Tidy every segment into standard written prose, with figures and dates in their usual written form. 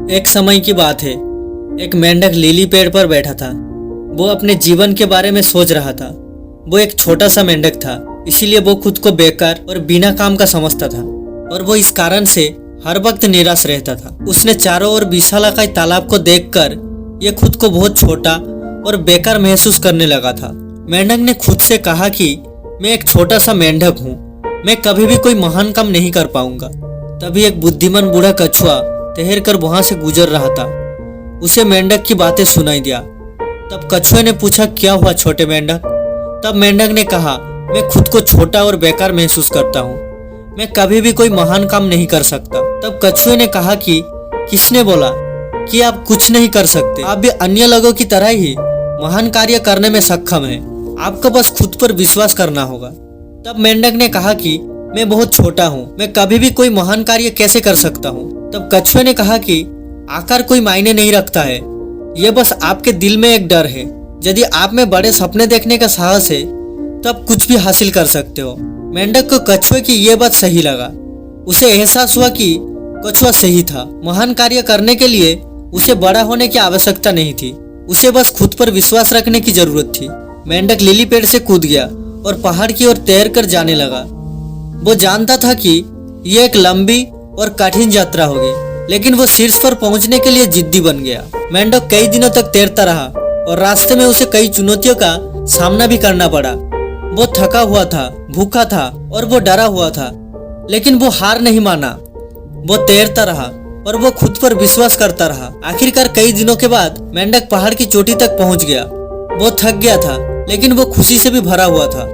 एक समय की बात है। एक मेंढक लीली पेड़ पर बैठा था। वो अपने जीवन के बारे में सोच रहा था। वो एक छोटा सा मेंढक था, इसीलिए वो खुद को बेकार और बिना काम का समझता था और वो इस कारण से हर वक्त निराश रहता था। उसने चारों ओर विशालाकाय तालाब को देखकर ये खुद को बहुत छोटा और बेकार महसूस करने लगा था। मेंढक ने खुद से कहा कि मैं एक छोटा सा मेंढक हूँ, मैं कभी भी कोई महान काम नहीं कर पाऊंगा। तभी एक बुद्धिमान बूढ़ा कछुआ तैर कर वहां से गुजर रहा था। उसे मेंढक की बातें सुनाई दिया। तब कछुए ने पूछा, क्या हुआ छोटे मेंढक? तब मेंढक ने कहा, मैं खुद को छोटा और बेकार महसूस करता हूँ, मैं कभी भी कोई महान काम नहीं कर सकता। तब कछुए ने कहा कि किसने बोला कि आप कुछ नहीं कर सकते? आप भी अन्य लोगों की तरह ही महान कार्य करने में सक्षम हैं, आपको बस खुद पर विश्वास करना होगा। तब मेंढक ने कहा कि मैं बहुत छोटा हूँ, मैं कभी भी कोई महान कार्य कैसे कर सकता हूँ? तब कछुए ने कहा कि आकार कोई मायने नहीं रखता है, ये बस आपके दिल में एक डर है। यदि आप में बड़े सपने देखने का साहस है तब कुछ भी हासिल कर सकते हो। मेंढक को कछुए की ये बात सही लगा। उसे एहसास हुआ कि कछुआ सही था। महान कार्य करने के लिए उसे बड़ा होने की आवश्यकता नहीं थी, उसे बस खुद पर विश्वास रखने की जरूरत थी। मेंढक लिली पेड़ से कूद गया और पहाड़ की ओर तैर कर जाने लगा। वो जानता था कि यह एक लंबी और कठिन यात्रा होगी, लेकिन वो शीर्ष पर पहुंचने के लिए जिद्दी बन गया। मेंढक कई दिनों तक तैरता रहा और रास्ते में उसे कई चुनौतियों का सामना भी करना पड़ा। वो थका हुआ था, भूखा था और वो डरा हुआ था, लेकिन वो हार नहीं माना। वो तैरता रहा और वो खुद पर विश्वास करता रहा। आखिरकार कई दिनों के बाद मेंढक पहाड़ की चोटी तक पहुंच गया। वो थक गया था, लेकिन वो खुशी से भी भरा हुआ था।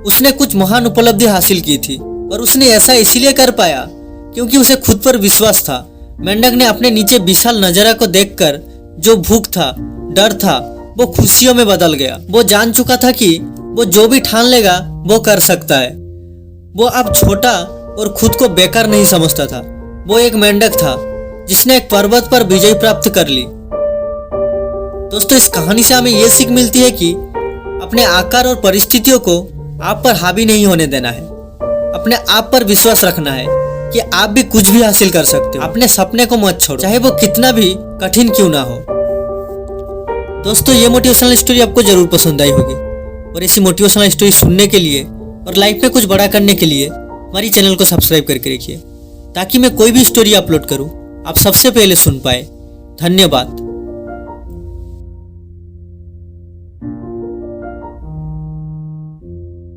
उसने कुछ महान उपलब्धि हासिल की थी और उसने ऐसा इसलिए कर पाया क्योंकि उसे खुद पर विश्वास था। मेंढक ने अपने नीचे विशाल नजारा को देखकर जो भूख था, डर था, वो खुशियों में बदल गया। वो जान चुका था कि वो जो भी ठान लेगा वो कर सकता है। वो अब छोटा और खुद को बेकार नहीं समझता था। वो एक मेंढक था जिसने एक पर्वत पर विजय प्राप्त कर ली। दोस्तों, इस कहानी से हमें यह सीख मिलती है कि अपने आकार और परिस्थितियों को आप पर हावी नहीं होने देना है। अपने आप पर विश्वास रखना है कि आप भी कुछ भी हासिल कर सकते हो। अपने सपने को मत छोड़ो, चाहे वो कितना भी कठिन क्यों ना हो। दोस्तों, ये मोटिवेशनल स्टोरी आपको जरूर पसंद आई होगी और ऐसी मोटिवेशनल स्टोरी सुनने के लिए और लाइफ में कुछ बड़ा करने के लिए हमारी चैनल को सब्सक्राइब करके रखिए, ताकि मैं कोई भी स्टोरी अपलोड करूं आप सबसे पहले सुन पाए। धन्यवाद।